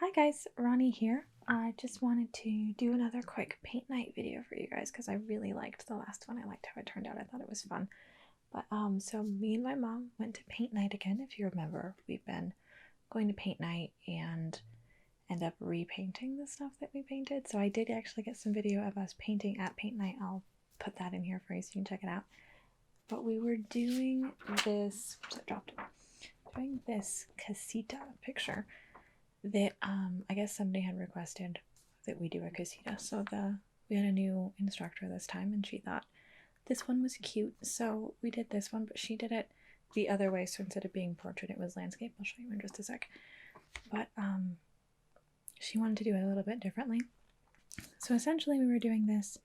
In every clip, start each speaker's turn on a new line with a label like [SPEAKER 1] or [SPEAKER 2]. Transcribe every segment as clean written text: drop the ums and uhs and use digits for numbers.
[SPEAKER 1] Hi guys, Rani here. I just wanted to do another quick paint night video for you guys because I really liked the last one. I liked how it turned out. I thought it was fun. But so me and my mom went to paint night again. If you remember, we've been going to paint night and end up repainting the stuff that we painted. So I did actually get some video of us painting at paint night. I'll put that in here for you so you can check it out. But we were doing this, doing this Cassita picture that I guess somebody had requested that we do a Cassita. So we had a new instructor this time and she thought this one was cute. So we did this one, but she did it the other way. So instead of being portrait, it was landscape. I'll show you in just a sec. But she wanted to do it a little bit differently. So essentially we were doing this,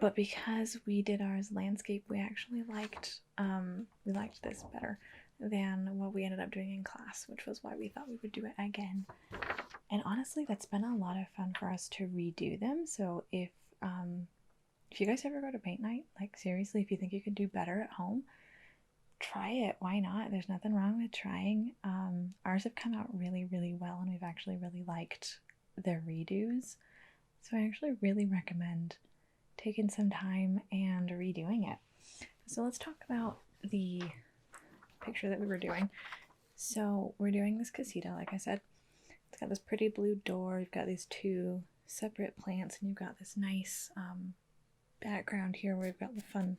[SPEAKER 1] but because we did ours landscape, we actually liked this better than what we ended up doing in class, which was why we thought we would do it again. And honestly, that's been a lot of fun for us to redo them. So if you guys ever go to paint night, like seriously, if you think you could do better at home, try it. Why not? There's nothing wrong with trying. Ours have come out really, really well, and we've actually really liked the redos. So I actually really recommend taking some time and redoing it. So let's talk about the picture that we were doing. So we're doing this Cassita, like I said. It's got this pretty blue door. You've got these two separate plants, and you've got this nice background here where we've got the fun,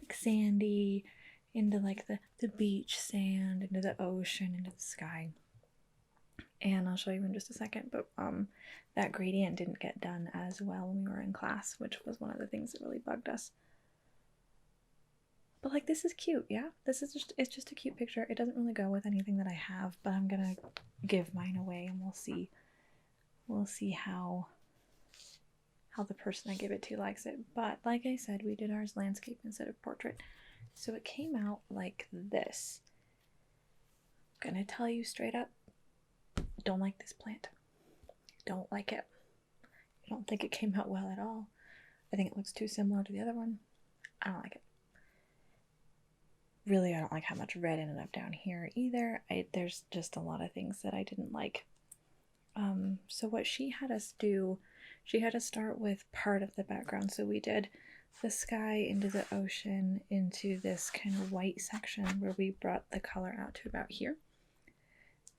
[SPEAKER 1] like sandy, into like the beach sand, into the ocean, into the sky. And I'll show you in just a second, but that gradient didn't get done as well when we were in class, which was one of the things that really bugged us. But like, this is cute, yeah? It's just a cute picture. It doesn't really go with anything that I have, but I'm gonna give mine away and we'll see how the person I give it to likes it. But like I said, we did ours landscape instead of portrait. So it came out like this. I'm gonna tell you straight up, don't like this plant. Don't like it. I don't think it came out well at all. I think it looks too similar to the other one. I don't like it. Really, I don't like how much red ended up down here either. There's just a lot of things that I didn't like. So what she had us do, she had us start with part of the background. So we did the sky into the ocean into this kind of white section where we brought the color out to about here.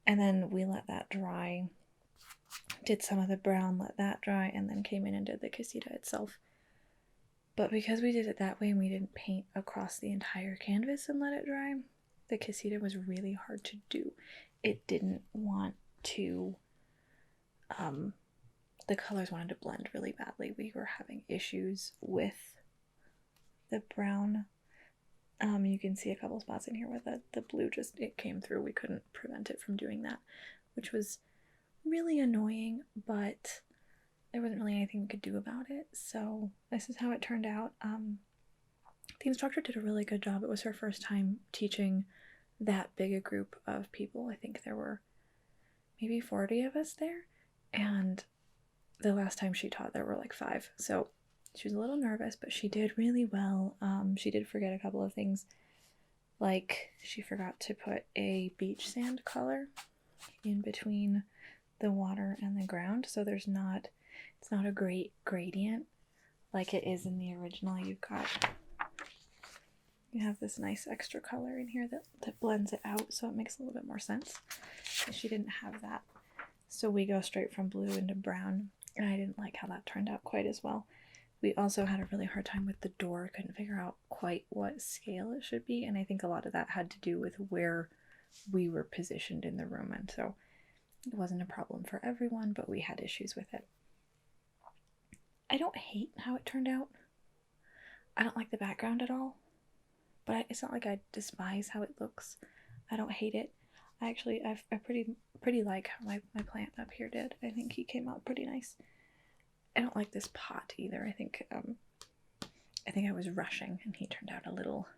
[SPEAKER 1] And then we let that dry, did some of the brown, let that dry, and then came in and did the Cassita itself. But because we did it that way and we didn't paint across the entire canvas and let it dry, the Cassita was really hard to do. It didn't want to, the colors wanted to blend really badly. We were having issues with the brown. You can see a couple spots in here where the blue it came through. We couldn't prevent it from doing that, which was really annoying, but there wasn't really anything we could do about it. So this is how it turned out. The instructor did a really good job. It was her first time teaching that big a group of people. I think there were maybe 40 of us there, and the last time she taught there were like 5. So she was a little nervous, but she did really well. She did forget a couple of things, like she forgot to put a beach sand color in between the water and the ground, so it's not a great gradient like it is in the original. You have this nice extra color in here that blends it out, so it makes a little bit more sense. And she didn't have that, so we go straight from blue into brown, and I didn't like how that turned out quite as well. We also had a really hard time with the door, couldn't figure out quite what scale it should be, and I think a lot of that had to do with where we were positioned in the room, and so it wasn't a problem for everyone, but we had issues with it. I don't hate how it turned out. I don't like the background at all, but it's not like I despise how it looks. I don't hate it. I pretty like how my plant up here did. I think he came out pretty nice. I don't like this pot either. I think I was rushing and he turned out a little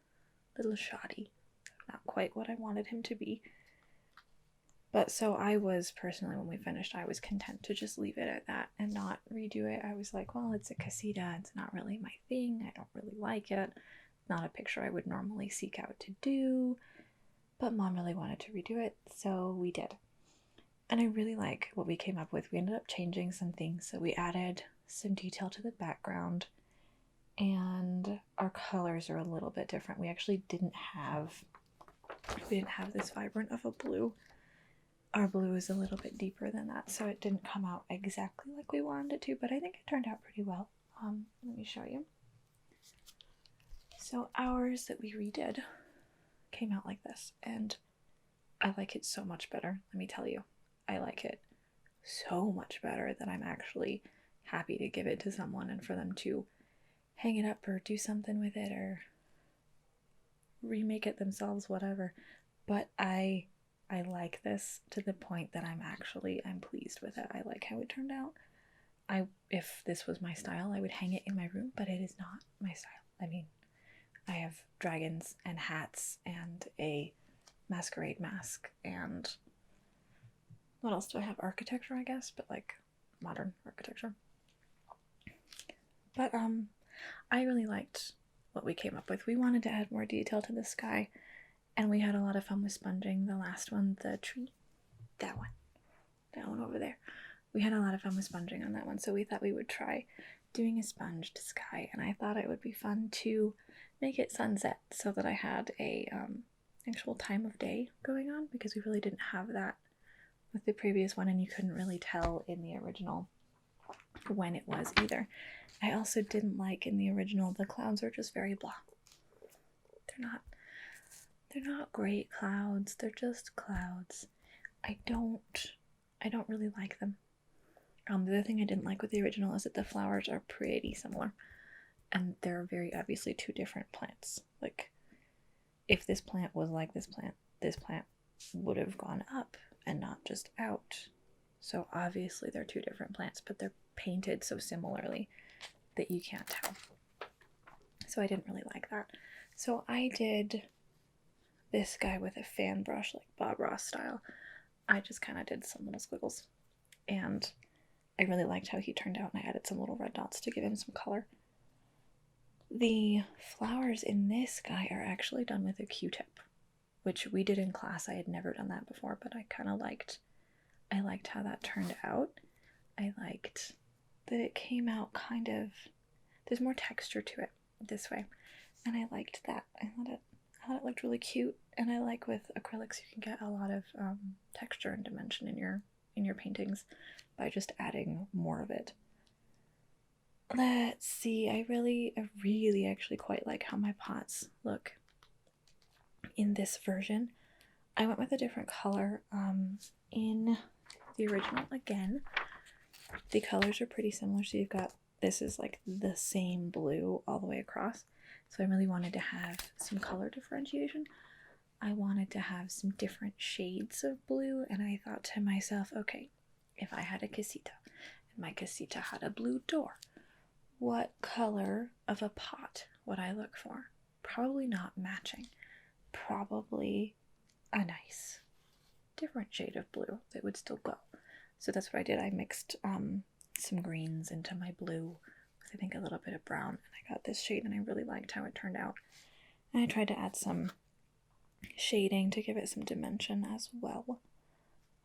[SPEAKER 1] shoddy. Not quite what I wanted him to be. But so I was personally, when we finished, I was content to just leave it at that and not redo it. I was like, well, it's a Cassita. It's not really my thing. I don't really like it. Not a picture I would normally seek out to do. But Mom really wanted to redo it, so we did. And I really like what we came up with. We ended up changing some things, so we added some detail to the background, and our colors are a little bit different. We actually didn't have this vibrant of a blue. Our blue is a little bit deeper than that, so it didn't come out exactly like we wanted it to, but I think it turned out pretty well. Let me show you. So ours that we redid came out like this, and I like it so much better. Let me tell you, I like it so much better that I'm actually happy to give it to someone and for them to hang it up or do something with it or remake it themselves, whatever. But I like this to the point that I'm pleased with it. I like how it turned out. If this was my style, I would hang it in my room, but it is not my style. I mean, I have dragons and hats and a masquerade mask and what else do I have? Architecture, I guess, but like modern architecture. But I really liked what we came up with. We wanted to add more detail to the sky, and we had a lot of fun with sponging the last one, the tree. That one over there. We had a lot of fun with sponging on that one, so we thought we would try doing a sponged sky, and I thought it would be fun to make it sunset so that I had a actual time of day going on, because we really didn't have that with the previous one, and you couldn't really tell in the original when it was either. I also didn't like in the original, the clouds are just very blah. They're not great clouds, they're just clouds. I don't really like them. The other thing I didn't like with the original is that the flowers are pretty similar, and they're very obviously two different plants. Like, if this plant was like this plant would have gone up and not just out. So obviously they're two different plants, but they're painted so similarly that you can't tell. So I didn't really like that. So I did this guy with a fan brush, like Bob Ross style. I just kind of did some little squiggles, and I really liked how he turned out, and I added some little red dots to give him some color. The flowers in this guy are actually done with a Q-tip, which we did in class. I had never done that before, but I liked how that turned out. I liked that it came out kind of, there's more texture to it this way, and I liked that. I thought it looked really cute, and I like with acrylics you can get a lot of texture and dimension in your paintings by just adding more of it. Let's see, I really actually quite like how my pots look in this version. I went with a different color in the original. Again, the colors are pretty similar, so you've got, this is like the same blue all the way across, so I really wanted to have some color differentiation. I wanted to have some different shades of blue, and I thought to myself, okay, if I had a Cassita and my Cassita had a blue door, what color of a pot would I look for? Probably not matching. Probably a nice different shade of blue that would still go. So that's what I did. I mixed some greens into my blue with, I think, a little bit of brown, and I got this shade, and I really liked how it turned out. And I tried to add some shading to give it some dimension as well.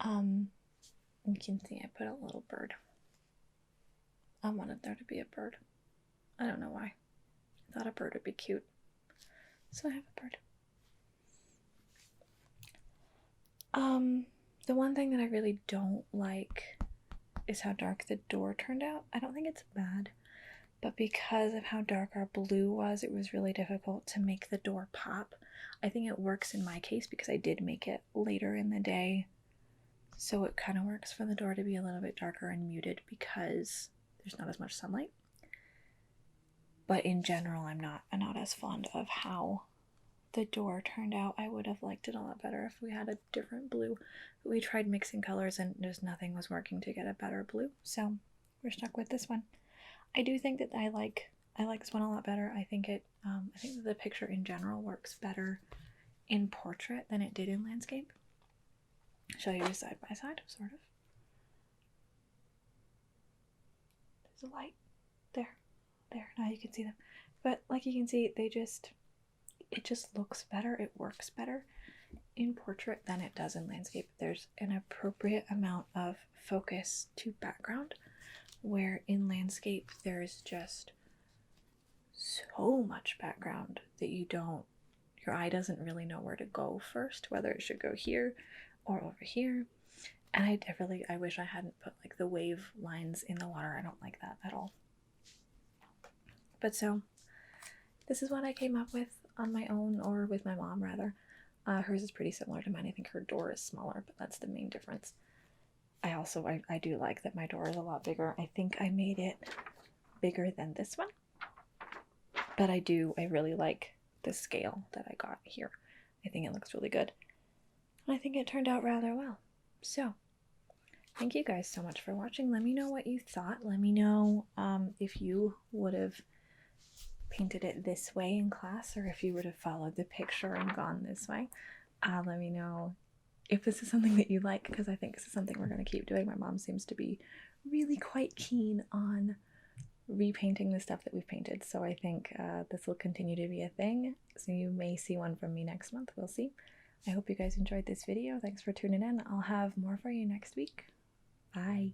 [SPEAKER 1] You can see I put a little bird. I wanted there to be a bird. I don't know why. I thought a bird would be cute. So I have a bird. The one thing that I really don't like is how dark the door turned out. I don't think it's bad, but because of how dark our blue was, it was really difficult to make the door pop. I think it works in my case because I did make it later in the day, so it kind of works for the door to be a little bit darker and muted because there's not as much sunlight. But in general, I'm not as fond of how the door turned out. I would have liked it a lot better if we had a different blue. But we tried mixing colors and just nothing was working to get a better blue, so we're stuck with this one. I do think that I like this one a lot better. I think that the picture in general works better in portrait than it did in landscape. Show you side by side, sort of. There's a light there. Now you can see them. But like you can see, it just looks better. It works better. in portrait than it does in landscape. There's an appropriate amount of focus to background, where in landscape there's just so much background that your eye doesn't really know where to go first, whether it should go here or over here. And I wish I hadn't put like the wave lines in the water. I don't like that at all. But so this is what I came up with on my own, or with my mom rather. Hers is pretty similar to mine. I think her door is smaller, but that's the main difference. I do like that my door is a lot bigger. I think I made it bigger than this one, but I really like the scale that I got here. I think it looks really good. I think it turned out rather well. So thank you guys so much for watching. Let me know what you thought. Let me know if you would have painted it this way in class, or if you would have followed the picture and gone this way. Let me know if this is something that you like, because I think this is something we're going to keep doing. My mom seems to be really quite keen on repainting the stuff that we've painted, so I think this will continue to be a thing. So you may see one from me next month. We'll see. I hope you guys enjoyed this video. Thanks for tuning in. I'll have more for you next week. Bye.